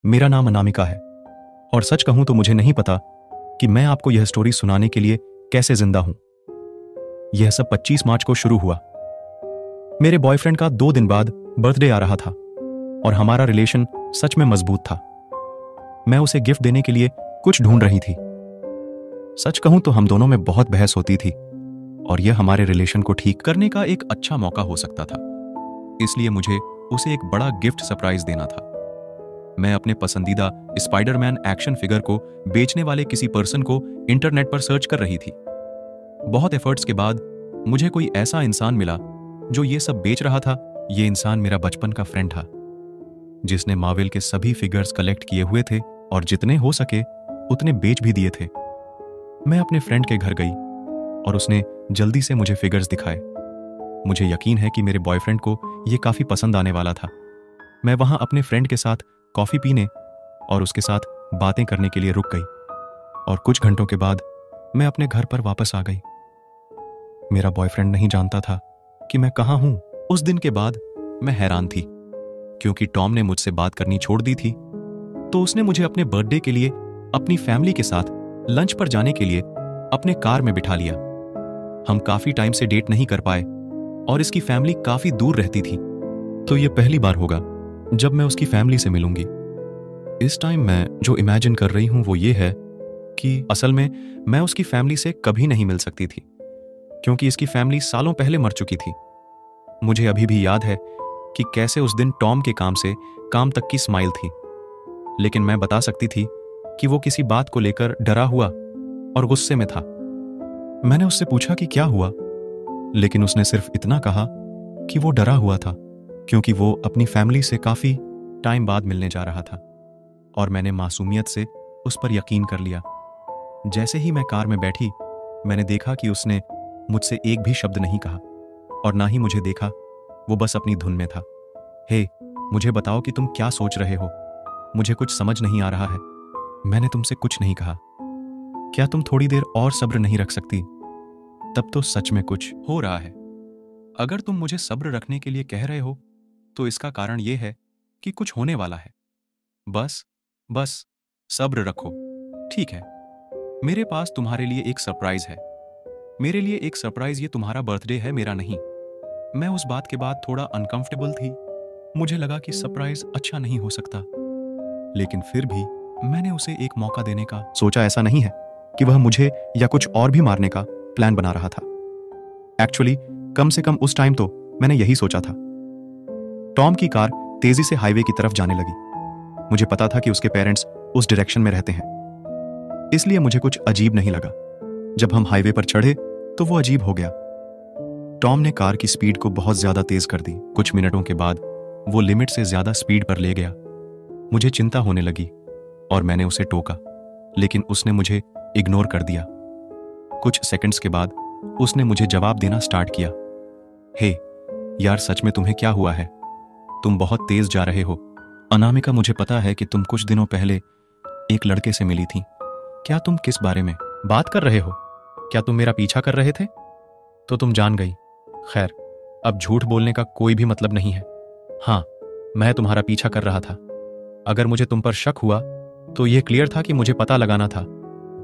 मेरा नाम अनामिका है और सच कहूं तो मुझे नहीं पता कि मैं आपको यह स्टोरी सुनाने के लिए कैसे जिंदा हूं। यह सब 25 मार्च को शुरू हुआ। मेरे बॉयफ्रेंड का 2 दिन बाद बर्थडे आ रहा था और हमारा रिलेशन सच में मजबूत था। मैं उसे गिफ्ट देने के लिए कुछ ढूंढ रही थी। सच कहूं तो हम दोनों में बहुत बहस होती थी और यह हमारे रिलेशन को ठीक करने का एक अच्छा मौका हो सकता था। इसलिए मुझे उसे एक बड़ा गिफ्ट सरप्राइज देना था। मैं अपने पसंदीदा स्पाइडरमैन एक्शन फिगर को बेचने वाले किसी पर्सन को इंटरनेट पर सर्च कर रही थी। बहुत एफर्ट्स के बाद मुझे कोई ऐसा इंसान मिला जो ये सब बेच रहा था। ये इंसान मेरा बचपन का फ्रेंड था जिसने मार्वल के सभी फिगर्स कलेक्ट किए हुए थे और जितने हो सके उतने बेच भी दिए थे। मैं अपने फ्रेंड के घर गई और उसने जल्दी से मुझे फिगर्स दिखाए। मुझे यकीन है कि मेरे बॉयफ्रेंड को ये काफी पसंद आने वाला था। मैं वहां अपने फ्रेंड के साथ कॉफी पीने और उसके साथ बातें करने के लिए रुक गई और कुछ घंटों के बाद मैं अपने घर पर वापस आ गई। मेरा बॉयफ्रेंड नहीं जानता था कि मैं कहां हूं। उस दिन के बाद मैं हैरान थी क्योंकि टॉम ने मुझसे बात करनी छोड़ दी थी। तो उसने मुझे अपने बर्थडे के लिए अपनी फैमिली के साथ लंच पर जाने के लिए अपने कार में बिठा लिया। हम काफी टाइम से डेट नहीं कर पाए और इसकी फैमिली काफी दूर रहती थी, तो ये पहली बार होगा जब मैं उसकी फैमिली से मिलूंगी। इस टाइम मैं जो इमेजिन कर रही हूं वो ये है कि असल में मैं उसकी फैमिली से कभी नहीं मिल सकती थी क्योंकि इसकी फैमिली सालों पहले मर चुकी थी। मुझे अभी भी याद है कि कैसे उस दिन टॉम के काम से काम तक की स्माइल थी, लेकिन मैं बता सकती थी कि वो किसी बात को लेकर डरा हुआ और गुस्से में था। मैंने उससे पूछा कि क्या हुआ, लेकिन उसने सिर्फ इतना कहा कि वो डरा हुआ था क्योंकि वो अपनी फैमिली से काफी टाइम बाद मिलने जा रहा था। और मैंने मासूमियत से उस पर यकीन कर लिया। जैसे ही मैं कार में बैठी, मैंने देखा कि उसने मुझसे एक भी शब्द नहीं कहा और ना ही मुझे देखा। वो बस अपनी धुन में था। हे, मुझे बताओ कि तुम क्या सोच रहे हो, मुझे कुछ समझ नहीं आ रहा है। मैंने तुमसे कुछ नहीं कहा। क्या तुम थोड़ी देर और सब्र नहीं रख सकती? तब तो सच में कुछ हो रहा है। अगर तुम मुझे सब्र रखने के लिए कह रहे हो तो इसका कारण यह है कि कुछ होने वाला है। बस सब्र रखो, ठीक है? मेरे पास तुम्हारे लिए एक सरप्राइज है। मेरे लिए एक सरप्राइज। ये तुम्हारा बर्थडे है, मेरा नहीं। मैं उस बात के बाद थोड़ा अनकंफर्टेबल थी। मुझे लगा कि सरप्राइज अच्छा नहीं हो सकता, लेकिन फिर भी मैंने उसे एक मौका देने का सोचा। ऐसा नहीं है कि वह मुझे या कुछ और भी मारने का प्लान बना रहा था। एक्चुअली कम से कम उस टाइम तो मैंने यही सोचा था। टॉम की कार तेजी से हाईवे की तरफ जाने लगी। मुझे पता था कि उसके पेरेंट्स उस डायरेक्शन में रहते हैं, इसलिए मुझे कुछ अजीब नहीं लगा। जब हम हाईवे पर चढ़े तो वो अजीब हो गया। टॉम ने कार की स्पीड को बहुत ज्यादा तेज कर दी। कुछ मिनटों के बाद वो लिमिट से ज्यादा स्पीड पर ले गया। मुझे चिंता होने लगी और मैंने उसे टोका, लेकिन उसने मुझे इग्नोर कर दिया। कुछ सेकंड्स के बाद उसने मुझे जवाब देना स्टार्ट किया। हे यार, सच में तुम्हें क्या हुआ है? तुम बहुत तेज जा रहे हो। अनामिका, मुझे पता है कि तुम कुछ दिनों पहले एक लड़के से मिली थी। क्या तुम किस बारे में बात कर रहे हो? क्या तुम मेरा पीछा कर रहे थे? तो तुम जान गई। खैर, अब झूठ बोलने का कोई भी मतलब नहीं है। हाँ, मैं तुम्हारा पीछा कर रहा था। अगर मुझे तुम पर शक हुआ तो यह क्लियर था कि मुझे पता लगाना था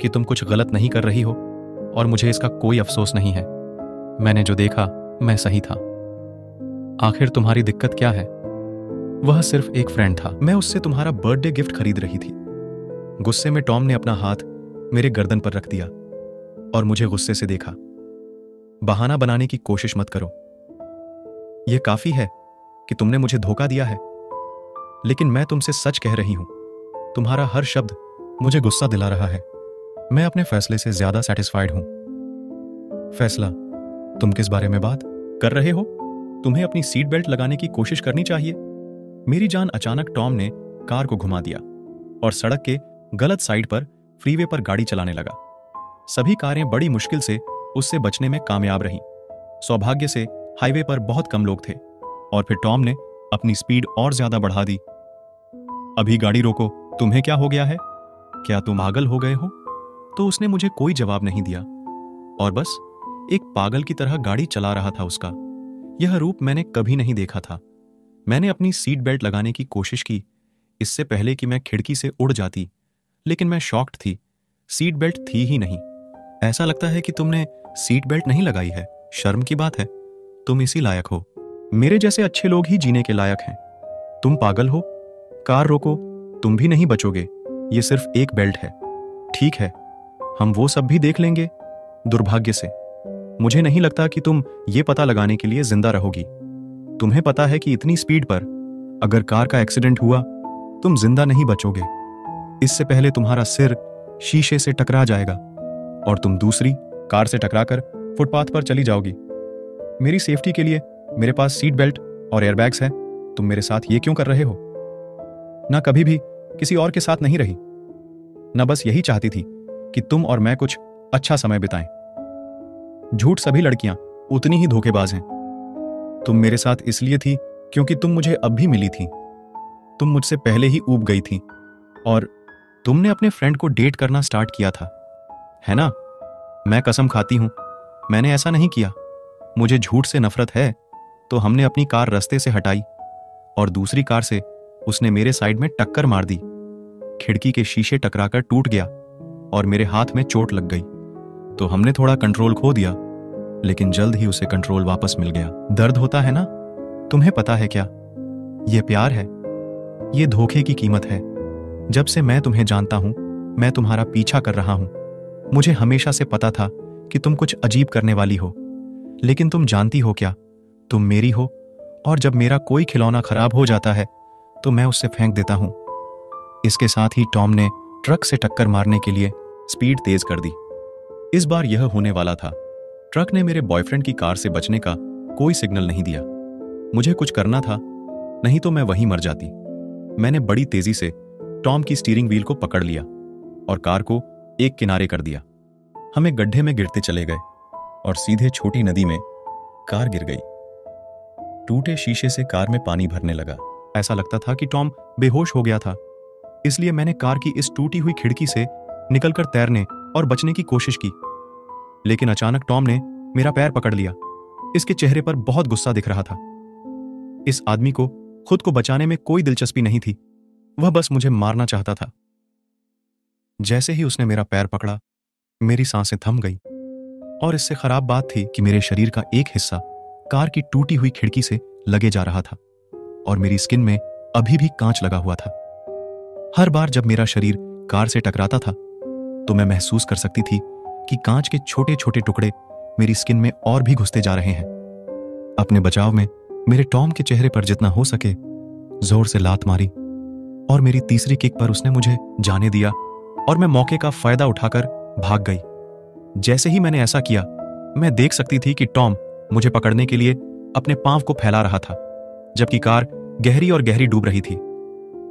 कि तुम कुछ गलत नहीं कर रही हो और मुझे इसका कोई अफसोस नहीं है। मैंने जो देखा मैं सही था। आखिर तुम्हारी दिक्कत क्या है? वह सिर्फ एक फ्रेंड था। मैं उससे तुम्हारा बर्थडे गिफ्ट खरीद रही थी। गुस्से में टॉम ने अपना हाथ मेरे गर्दन पर रख दिया और मुझे गुस्से से देखा। बहाना बनाने की कोशिश मत करो। यह काफी है कि तुमने मुझे धोखा दिया है, लेकिन मैं तुमसे सच कह रही हूं। तुम्हारा हर शब्द मुझे गुस्सा दिला रहा है। मैं अपने फैसले से ज्यादा सेटिस्फाइड हूं। फैसला? तुम किस बारे में बात कर रहे हो? तुम्हें अपनी सीट बेल्ट लगाने की कोशिश करनी चाहिए। मेरी जान। अचानक टॉम ने कार को घुमा दिया और सड़क के गलत साइड पर फ्रीवे पर गाड़ी चलाने लगा। सभी कारें बड़ी मुश्किल से उससे बचने में कामयाब रहीं। सौभाग्य से हाईवे पर बहुत कम लोग थे और फिर टॉम ने अपनी स्पीड और ज्यादा बढ़ा दी। अभी गाड़ी रोको। तुम्हें क्या हो गया है? क्या तुम पागल हो गए हो? तो उसने मुझे कोई जवाब नहीं दिया और बस एक पागल की तरह गाड़ी चला रहा था। उसका यह रूप मैंने कभी नहीं देखा था। मैंने अपनी सीट बेल्ट लगाने की कोशिश की, इससे पहले कि मैं खिड़की से उड़ जाती, लेकिन मैं शॉक्ड थी। सीट बेल्ट थी ही नहीं। ऐसा लगता है कि तुमने सीट बेल्ट नहीं लगाई है। शर्म की बात है, तुम इसी लायक हो। मेरे जैसे अच्छे लोग ही जीने के लायक हैं। तुम पागल हो। कार रोको, तुम भी नहीं बचोगे। ये सिर्फ एक बेल्ट है। ठीक है, हम वो सब भी देख लेंगे। दुर्भाग्य से मुझे नहीं लगता कि तुम ये पता लगाने के लिए जिंदा रहोगी। तुम्हें पता है कि इतनी स्पीड पर अगर कार का एक्सीडेंट हुआ, तुम जिंदा नहीं बचोगे। इससे पहले तुम्हारा सिर शीशे से टकरा जाएगा और तुम दूसरी कार से टकराकर फुटपाथ पर चली जाओगी। मेरी सेफ्टी के लिए मेरे पास सीट बेल्ट और एयरबैग्स हैं। तुम मेरे साथ ये क्यों कर रहे हो? ना कभी भी किसी और के साथ नहीं रही, ना बस यही चाहती थी कि तुम और मैं कुछ अच्छा समय बिताएं। झूठ सभी लड़कियां उतनी ही धोखेबाज हैं। तुम मेरे साथ इसलिए थी क्योंकि तुम मुझे अब भी मिली थी। तुम मुझसे पहले ही ऊब गई थी और तुमने अपने फ्रेंड को डेट करना स्टार्ट किया था, है ना? मैं कसम खाती हूं, मैंने ऐसा नहीं किया। मुझे झूठ से नफरत है, तो हमने अपनी कार रास्ते से हटाई और दूसरी कार से उसने मेरे साइड में टक्कर मार दी। खिड़की के शीशे टकराकर टूट गया और मेरे हाथ में चोट लग गई। तो हमने थोड़ा कंट्रोल खो दिया, लेकिन जल्द ही उसे कंट्रोल वापस मिल गया। दर्द होता है ना? तुम्हें पता है क्या? यह प्यार है, यह धोखे की कीमत है। जब से मैं तुम्हें जानता हूं, मैं तुम्हारा पीछा कर रहा हूं। मुझे हमेशा से पता था कि तुम कुछ अजीब करने वाली हो, लेकिन तुम जानती हो क्या? तुम मेरी हो, और जब मेरा कोई खिलौना खराब हो जाता है तो मैं उसे फेंक देता हूं। इसके साथ ही टॉम ने ट्रक से टक्कर मारने के लिए स्पीड तेज कर दी। इस बार यह होने वाला था। ट्रक ने मेरे बॉयफ्रेंड की कार से बचने का कोई सिग्नल नहीं दिया। मुझे कुछ करना था, नहीं तो मैं वहीं मर जाती। मैंने बड़ी तेजी से टॉम की स्टीयरिंग व्हील को पकड़ लिया और कार को एक किनारे कर दिया। हम एक गड्ढे में गिरते चले गए और सीधे छोटी नदी में कार गिर गई। टूटे शीशे से कार में पानी भरने लगा। ऐसा लगता था कि टॉम बेहोश हो गया था। इसलिए मैंने कार की इस टूटी हुई खिड़की से निकलकर तैरने और बचने की कोशिश की, लेकिन अचानक टॉम ने मेरा पैर पकड़ लिया। इसके चेहरे पर बहुत गुस्सा दिख रहा था। इस आदमी को खुद को बचाने में कोई दिलचस्पी नहीं थी, वह बस मुझे मारना चाहता था। जैसे ही उसने मेरा पैर पकड़ा, मेरी सांसें थम गई और इससे खराब बात थी कि मेरे शरीर का एक हिस्सा कार की टूटी हुई खिड़की से लगे जा रहा था और मेरी स्किन में अभी भी कांच लगा हुआ था। हर बार जब मेरा शरीर कार से टकराता था तो मैं महसूस कर सकती थी कि कांच के छोटे छोटे टुकड़े मेरी स्किन में और भी घुसते जा रहे हैं। अपने बचाव में मेरे टॉम के चेहरे पर जितना हो सके जोर से लात मारी और मेरी तीसरी किक पर उसने मुझे जाने दिया और मैं मौके का फायदा उठाकर भाग गई। जैसे ही मैंने ऐसा किया, मैं देख सकती थी कि टॉम मुझे पकड़ने के लिए अपने पांव को फैला रहा था, जबकि कार गहरी और गहरी डूब रही थी।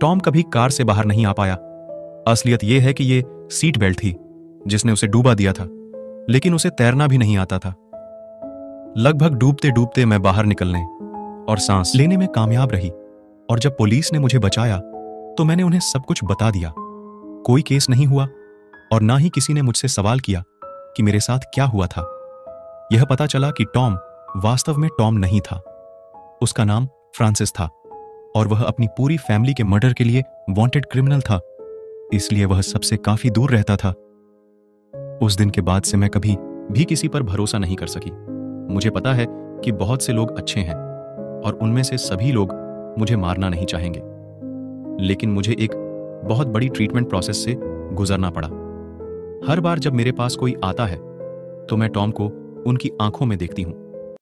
टॉम कभी कार से बाहर नहीं आ पाया। असलियत यह है कि यह सीट बेल्ट थी जिसने उसे डूबा दिया था, लेकिन उसे तैरना भी नहीं आता था। लगभग डूबते डूबते मैं बाहर निकलने और सांस लेने में कामयाब रही, और जब पुलिस ने मुझे बचाया तो मैंने उन्हें सब कुछ बता दिया। कोई केस नहीं हुआ और ना ही किसी ने मुझसे सवाल किया कि मेरे साथ क्या हुआ था। यह पता चला कि टॉम वास्तव में टॉम नहीं था। उसका नाम फ्रांसिस था और वह अपनी पूरी फैमिली के मर्डर के लिए वांटेड क्रिमिनल था, इसलिए वह सबसे काफी दूर रहता था। उस दिन के बाद से मैं कभी भी किसी पर भरोसा नहीं कर सकी। मुझे पता है कि बहुत से लोग अच्छे हैं और उनमें से सभी लोग मुझे मारना नहीं चाहेंगे, लेकिन मुझे एक बहुत बड़ी ट्रीटमेंट प्रोसेस से गुजरना पड़ा। हर बार जब मेरे पास कोई आता है तो मैं टॉम को उनकी आंखों में देखती हूं